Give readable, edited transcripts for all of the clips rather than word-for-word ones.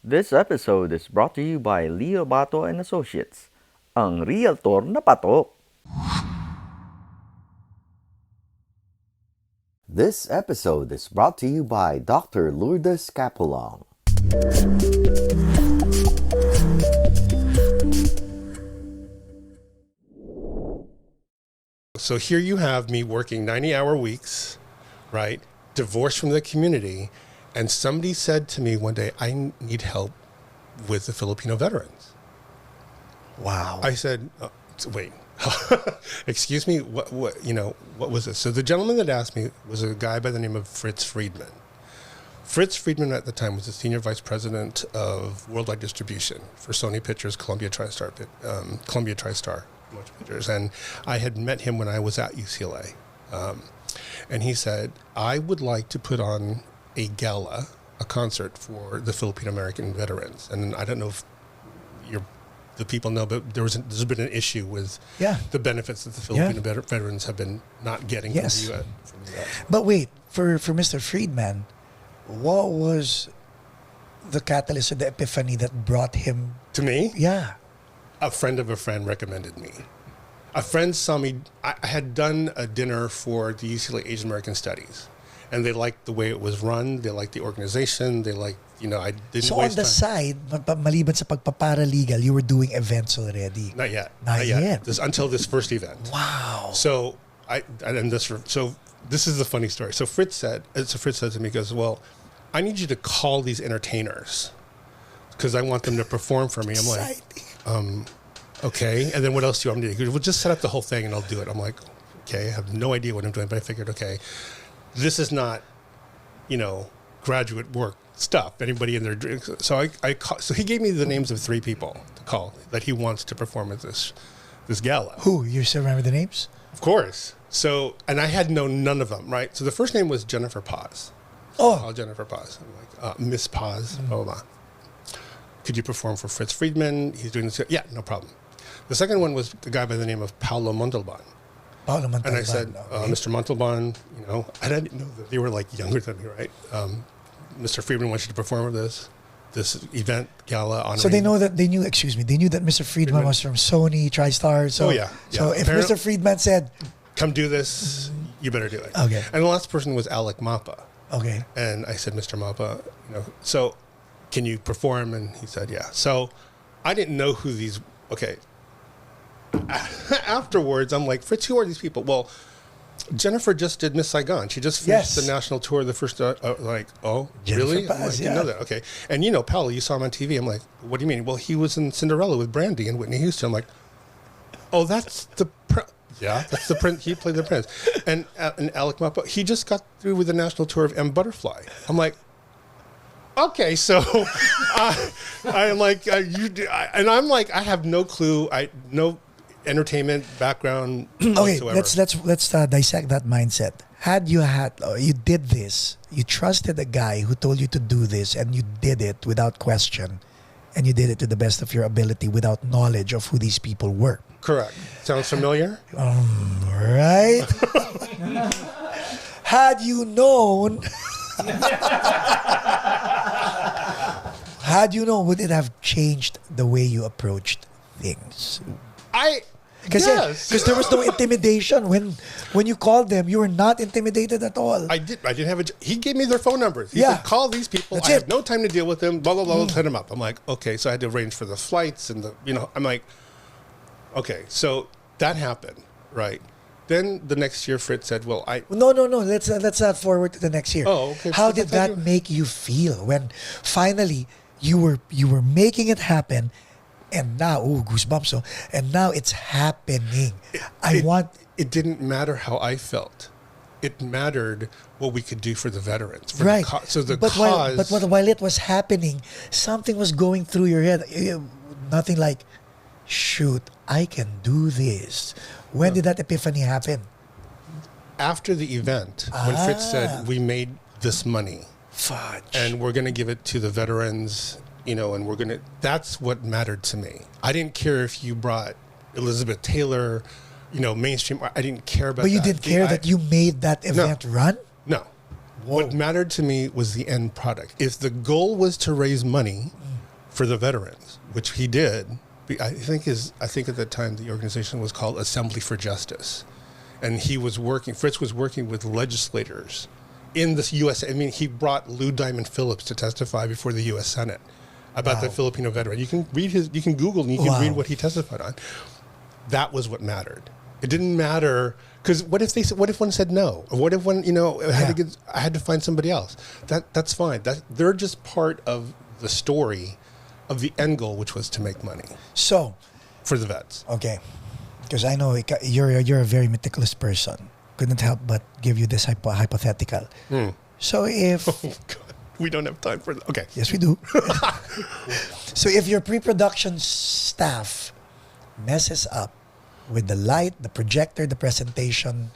This episode is brought to you by Leo Bato and Associates, ang realtor na patok. This episode is brought to you by Dr. Lourdes Capulong. So here you have me working 90-hour weeks, right? Divorced from the community. And somebody said to me one day, I need help with the Filipino veterans. Wow. I said, wait, excuse me, what was this? So the gentleman that asked me was a guy by the name of Fritz Friedman. Fritz Friedman at the time was the senior vice president of worldwide distribution for Sony Pictures, Columbia TriStar Motion Pictures. And I had met him when I was at UCLA. And he said, I would like to put on a gala, a concert for the Filipino American veterans. And I don't know if the people know, but there's been an issue with the benefits that the Filipino veterans have been not getting from the US. But wait, for Mr. Friedman, what was the catalyst or the epiphany that brought him to me? Yeah. A friend of a friend recommended me. A friend saw me. I had done a dinner for the UCLA Asian American Studies, and they liked the way it was run. They liked the organization. They liked, I didn't So waste on the time. side, maliban sa pagpaparalegal, you were doing events already. Not yet. Not yet. Until this first event. Wow. So this is the funny story. So Fritz said to me, he goes, well, I need you to call these entertainers because I want them to perform for me. I'm like, okay. And then what else do you want me to do? He goes, well, just set up the whole thing and I'll do it. I'm like, okay, I have no idea what I'm doing, but I figured, okay, this is not, graduate work stuff. Anybody in there. So so he gave me the names of 3 people to call that he wants to perform at this gala. Who? You still remember the names? Of course. So, and I had known none of them, right? So the first name was Jennifer Paz. Oh. Jennifer Paz. I'm like, Miss Paz, blah, blah, blah. Could you perform for Fritz Friedman? He's doing this. Yeah, no problem. The second one was the guy by the name of Paulo Montalban. Paulo Montalban. And I said, Mr. Montalban, and I didn't know that they were like younger than me, right? Mr. Friedman wants you to perform at this event gala on. So they knew that Mr. Friedman was from Sony TriStar. So, So if Mr. Friedman said, come do this, you better do it. Okay. And the last person was Alec Mapa. Okay. And I said, Mr. Mapa, so can you perform? And he said, yeah. So I didn't know who these, okay. Afterwards, I'm like, Fritz, who are these people? Well, Jennifer just did Miss Saigon. She just finished the national tour of the first, oh, Jennifer really? Paz, I didn't know that. Okay. And Paolo, you saw him on TV. I'm like, what do you mean? Well, he was in Cinderella with Brandy and Whitney Houston. I'm like, oh, that's the that's the prince. He played the prince. And Alec Mapa, he just got through with the national tour of M. Butterfly. I'm like, okay, so I'm like, and I'm like, I have no clue. No entertainment background okay, whatsoever. let's dissect that mindset. Had you you did this, you trusted a guy who told you to do this, and you did it without question, and you did it to the best of your ability without knowledge of who these people were. Correct. Sounds familiar? Right? Had you known, would it have changed the way you approached things? Because there was no intimidation when you called them. You were not intimidated at all. I didn't have he gave me their phone numbers. He Yeah. said, call these people. That's I have it. no time to deal with them. Blah, blah, blah. Hit them up. I'm like, okay. So I had to arrange for the flights and I'm like, okay. So that happened, right? Then the next year, Fritz said, well, No. Let's not forward to the next year. Oh, okay. How So did I that thought make you feel when finally you were making it happen, and now goosebumps. So and now it's happening. It didn't matter how I felt. It mattered what we could do for the veterans. For Right. But While it was happening, something was going through your head. Nothing like, shoot, I can do this. When did that epiphany happen? after the event, when Fritz said, we made this money. Fudge. And we're going to give it to the veterans, and we're going to, that's what mattered to me. I didn't care if you brought Elizabeth Taylor, mainstream. I didn't care about that. But you didn't care that you made that event run? No. Whoa. What mattered to me was the end product. If the goal was to raise money, for the veterans, which he did. I think at the time the organization was called Assembly for Justice, and Fritz was working with legislators in the U.S. I mean, he brought Lou Diamond Phillips to testify before the U.S. Senate about the Filipino veteran. You can Google and you can read what he testified on. That was what mattered. It didn't matter because what if one said no, or what if one I had to find somebody else. That's fine. They're just part of the story of the end goal, which was to make money. So, for the vets. Okay, because I know you're a very meticulous person. Couldn't help but give you this hypothetical. So if Oh God, we don't have time for that. Okay. yes, we do. So if your pre-production staff messes up with the light, the projector, the presentation,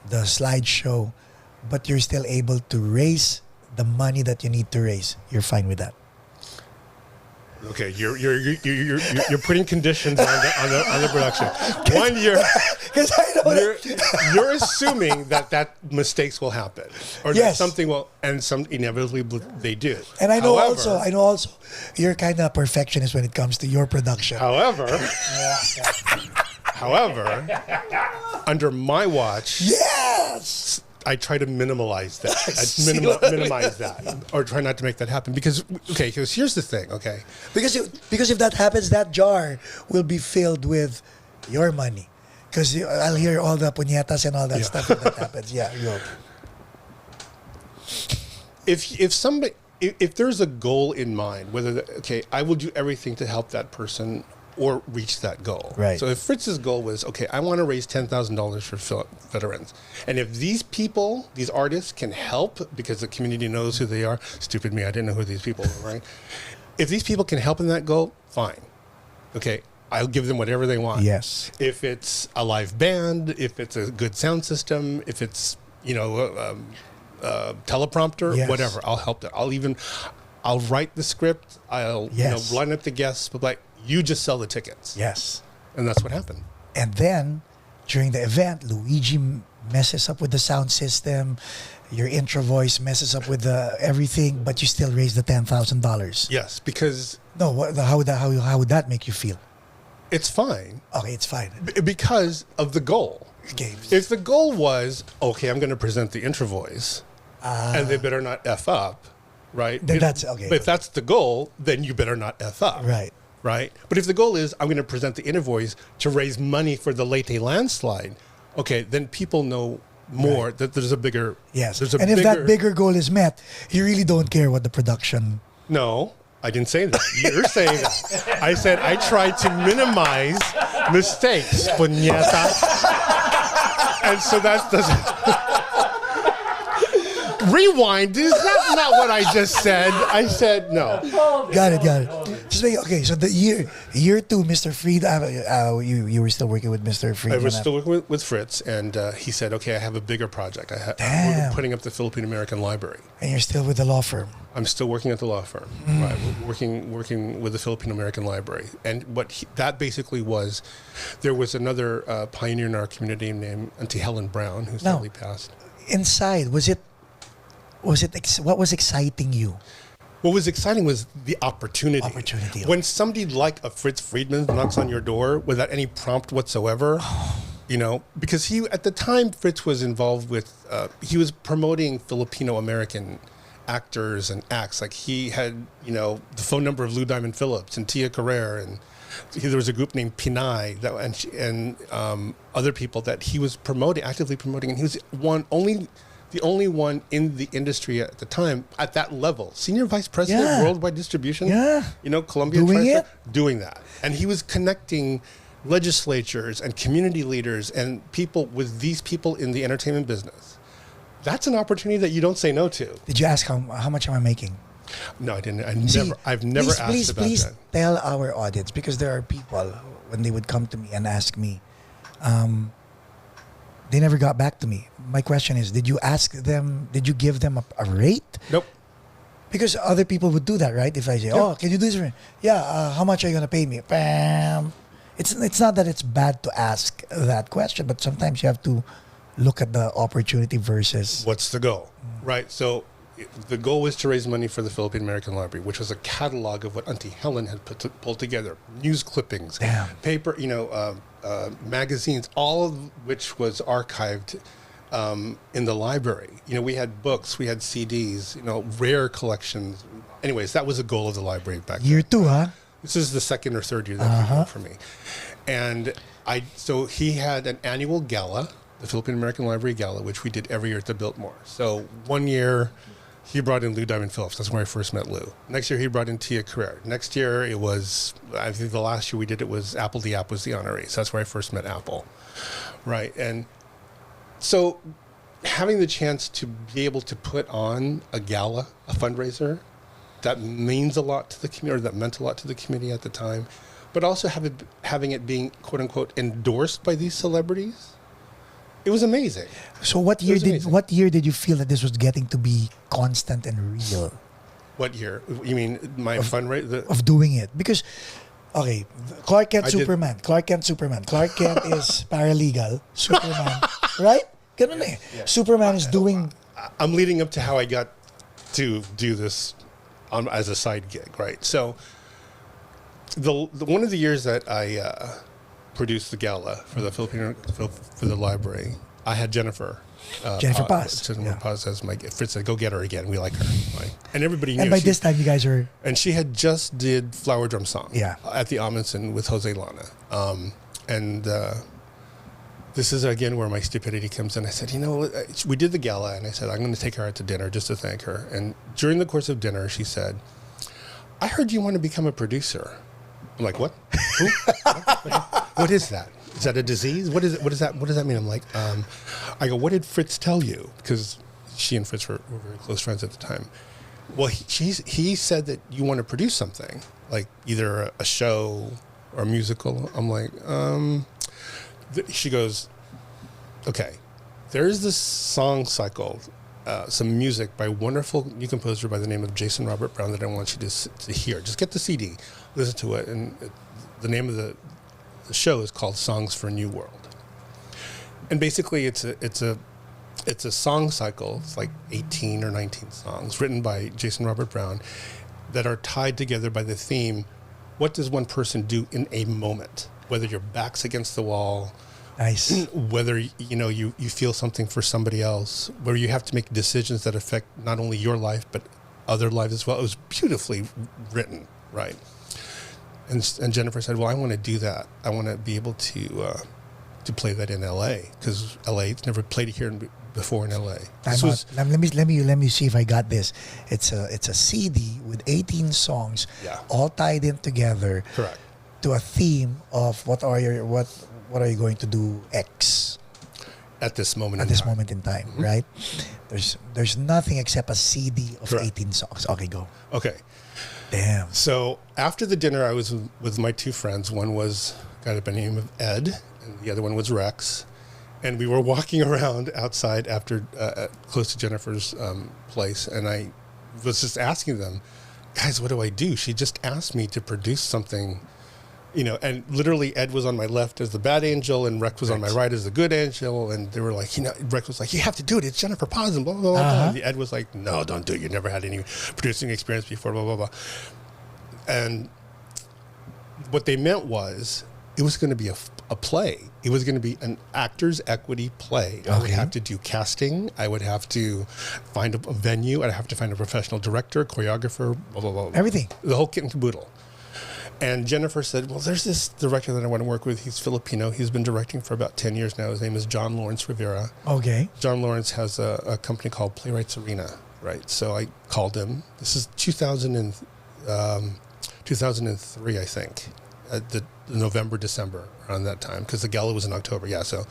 the slideshow, but you're still able to raise the money that you need to raise, you're fine with that. Okay, you're putting conditions on the production. 1 year, you're assuming that mistakes will happen, or that Yes. something will, and some inevitably they do. And I know However- also, you're kind of perfectionist when it comes to your production. However, under my watch, Yes. I try to minimize that. Minimize that, or try not to make that happen. Because here's the thing. Okay, Because if that happens, that jar will be filled with your money. Because I'll hear all the puñetas and all that stuff if that happens. Yeah, if there's a goal in mind, I will do everything to help that person or reach that goal. Right. So if Fritz's goal was, I want to raise $10,000 for veterans, and if these artists can help because the community knows who they are, stupid me, I didn't know who these people were, right? If these people can help in that goal, fine. Okay, I'll give them whatever they want. Yes. If it's a live band, if it's a good sound system, if it's teleprompter, Yes. whatever, I'll help them. I'll write the script. I'll Yes. line up the guests, but you just sell the tickets. Yes. And that's what happened. And then during the event, Luigi messes up with the sound system. Your intro voice messes up with the everything, but you still raise the $10,000. Yes, because No, how would that make you feel? it's fine Okay, it's fine. because of the goal. Okay. If the goal was, I'm going to present the intro voice, and they better not F up, right? Then that's okay. But if that's the goal, then you better not F up. Right. Right? But if the goal is, I'm going to present the invoice to raise money for the Leyte landslide, then people know more that there's a bigger... Yes. There's a And if that bigger goal is met, you really don't care what the production... No, I didn't say that. You're saying that. I said I tried to minimize mistakes, puñeta. And so that's... Rewind. Is that not what I just said? I said no. Got it. Just make, okay, so the year two, Mr. Fried, you were still working with Mr. Fried. I was still working with Fritz, and he said, I have a bigger project. We're putting up the Filipino American Library. And you're still with the law firm. I'm still working at the law firm. Right, working with the Filipino American Library. And that basically was, there was another pioneer in our community named Auntie Helen Brown, who sadly passed. Inside, what was exciting you? What was exciting was the opportunity. When somebody like a Fritz Friedman knocks on your door without any prompt whatsoever, because at the time Fritz was involved with, he was promoting Filipino American actors and acts. Like he had, the phone number of Lou Diamond Phillips and Tia Carrere, and there was a group named Pinay and other people that he was actively promoting, and he was the only one in the industry at the time at that level, senior vice president, worldwide distribution. Yeah, Columbia doing that, and he was connecting legislatures and community leaders and people with these people in the entertainment business. That's an opportunity that you don't say no to. Did you ask how much am I making? No, I didn't. I've never asked about that. Please tell our audience, because there are people when they would come to me and ask me, they never got back to me. My question is, did you give them a rate? Nope. Because other people would do that, right? If I say, can you do this for me? Yeah, how much are you going to pay me? Bam. It's not that it's bad to ask that question, but sometimes you have to look at the opportunity versus... What's the goal, right? So the goal was to raise money for the Philippine American Library, which was a catalog of what Auntie Helen had pulled together, news clippings, Damn. paper, magazines, all of which was archived in the library. We had books, we had CDs, rare collections. Anyways, that was the goal of the library back then. Year 2, huh? This is the second or third year that he worked for me. And so he had an annual gala, the Philippine American Library Gala, which we did every year at the Biltmore. So one year he brought in Lou Diamond Phillips. That's where I first met Lou. Next year he brought in Tia Carrere. Next year it was, I think the last year we did it was Apple Diap was the honoree. So that's where I first met Apple. Right. And so having the chance to be able to put on a gala, a fundraiser, that means a lot to the community, or that meant a lot to the community at the time, but also having it being, quote unquote, endorsed by these celebrities, it was amazing. So what year did you feel that this was getting to be constant and real? What year? You mean my fundraiser? Of doing it? Because, okay, Clark Kent, I did- Superman. Clark Kent, Superman. Clark Kent is paralegal. Superman, right? Ganun eh. Superman is doing... I'm leading up to how I got to do this as a side gig, right? So, the one of the years that I produced the gala for the for the library, I had Jennifer. Paz. Jennifer Yeah. Paz as my Fritz said, "Go get her again. We like her." Right? And everybody knew. And by this time, you guys are... And she had just did Flower Drum Song. Yeah. At the Amundsen with Jose Lana. This is again where my stupidity comes in. I said, we did the gala, and I said, I'm going to take her out to dinner just to thank her. And during the course of dinner, she said, I heard you want to become a producer. I'm like, what? Who? What is that? Is that a disease? What is it? What does that mean? I'm like, I go, what did Fritz tell you? Because she and Fritz were very close friends at the time. Well, he said that you want to produce something, like either a show or a musical. I'm like, she goes, okay, there's this song cycle, some music by a wonderful new composer by the name of Jason Robert Brown that I want you to hear. Just get the CD, listen to it, and the name of the show is called Songs for a New World. And basically, it's a song cycle. It's like 18 or 19 songs written by Jason Robert Brown that are tied together by the theme, what does one person do in a moment? Whether your back's against the wall, Nice. whether you feel something for somebody else, where you have to make decisions that affect not only your life but other lives as well. It was beautifully written, right? And Jennifer said, "Well, I want to do that. I want to be able to play that in L.A. because L.A.'s never played it here before in L.A." Let me see if I got this. It's a CD with 18 songs, Yeah. all tied in together. Correct. To a theme of what are you going to do X At this moment at in this time. moment in time, right? There's nothing except a CD of Correct. 18 songs. Okay, go. Okay. Damn. So after the dinner, I was with my two friends. One was a guy by the name of Ed, and the other one was Rex. And we were walking around outside after close to Jennifer's place, and I was just asking them, guys, what do I do? She just asked me to produce something, and literally Ed was on my left as the bad angel, and Rex was on my right as the good angel, and they were like, Rex was like, you have to do it. It's Jennifer Paz, and blah, blah, blah, blah. And Ed was like, no, don't do it. You've never had any producing experience before, blah, blah, blah. And what they meant was it was going to be a play. It was going to be an actors' equity play. I would have to do casting. I would have to find a venue. I'd have to find a professional director, choreographer, blah, blah, blah. Everything. The whole kit and caboodle. And Jennifer said, well, there's this director that I want to work with. He's Filipino. He's been directing for about 10 years now. His name is John Lawrence Rivera. Okay. John Lawrence has a company called Playwrights Arena, right? So I called him. This is 2003, I think, at the November, December, around that time, because the gala was in October. Yeah, so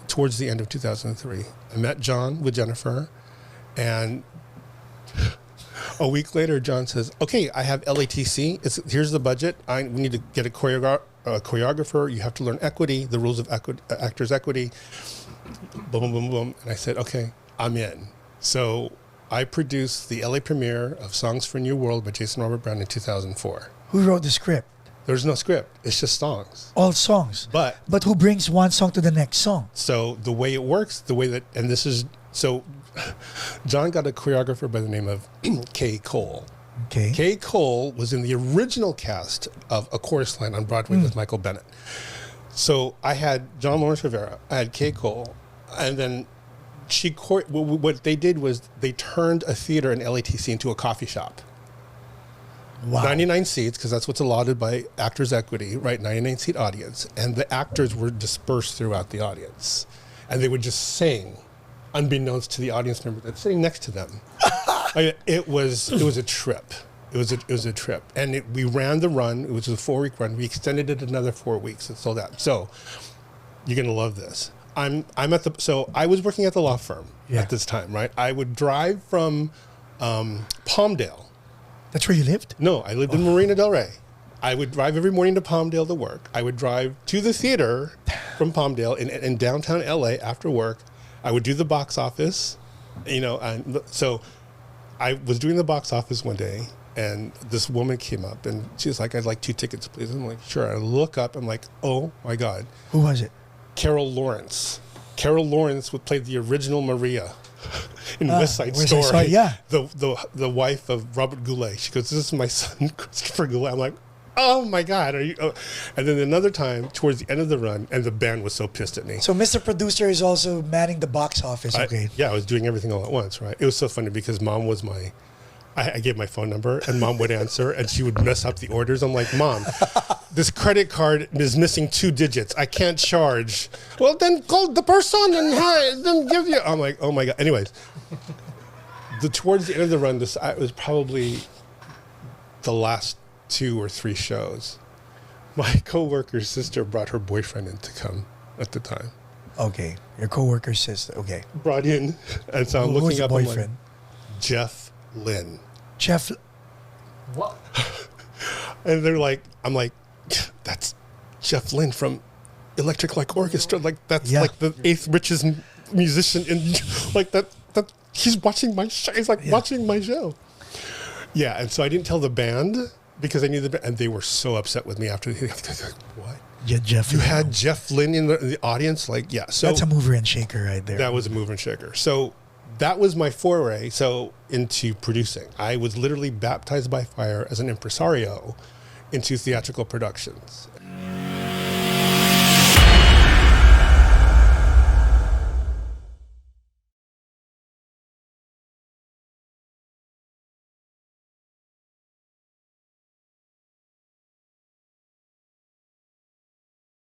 towards the end of 2003. I met John with Jennifer, and a week later, John says, okay, I have LATC. Here's the budget. We need to get a choreographer. You have to learn equity, the rules of actors' equity. Boom, boom, boom, boom. And I said, okay, I'm in. So I produced the LA premiere of Songs for a New World by Jason Robert Brown in 2004. Who wrote the script? There's no script. It's just songs. All songs. But who brings one song to the next song? so the way it works, and this is, so John got a choreographer by the name of Kay Cole. Okay. Kay Cole was in the original cast of A Chorus Line on Broadway with Michael Bennett. So I had John Lawrence Rivera, I had Kay Cole, and then what they did was they turned a theater in LATC into a coffee shop. Wow. 99 seats, because that's what's allotted by Actors Equity, right? 99 seat audience. And the actors were dispersed throughout the audience. And they would just sing, unbeknownst to the audience member that's sitting next to them. It was a trip. It was a trip. And we ran the run. It was a 4-week run. We extended it another 4 weeks and sold out. So you're going to love this. So I was working at the law firm at this time, right? I would drive from Palmdale. That's where you lived? No, I lived in Marina Del Rey. I would drive every morning to Palmdale to work. I would drive to the theater from Palmdale in downtown LA after work. I would do the box office, and so I was doing the box office one day, and this woman came up, and she was like, "I'd like 2 tickets, please." I'm like, "Sure." I look up, I'm like, "Oh my God." Who was it? Carol Lawrence. Carol Lawrence would play the original Maria in West Side West Side Story. Story, yeah. The wife of Robert Goulet. She goes, "This is my son, Christopher Goulet." I'm like, "Oh my God, are you?" Oh. And then another time, towards the end of the run, and the band was so pissed at me. So Mr. Producer is also manning the box office. Okay. I was doing everything all at once, right? It was so funny because Mom was I gave my phone number, and Mom would answer, and she would mess up the orders. I'm like, "Mom, this credit card is missing 2 digits. I can't charge." "Well, then call the person and then give you." I'm like, "Oh my God." Anyways, towards the end of the run, it was probably the last 2 or 3 shows. My coworker's sister brought her boyfriend in to come at the time. Okay. Your coworker's sister. Okay. Brought in, and so I'm Who was looking the up. I'm like, boyfriend? Jeff Lynne. Jeff. What? And I'm like, "That's Jeff Lynne from Electric Light Orchestra. Like that's like the 8th richest musician in like that. He's watching my show. He's like watching my show." Yeah, and so I didn't tell the band because I knew the band, and they were so upset with me after. Like, "What? Yeah, Jeff. You had Jeff Lynne in the audience?" Like, yeah. So that's a mover and shaker right there. that was a mover and shaker. So that was my foray into producing. I was literally baptized by fire as an impresario into theatrical productions.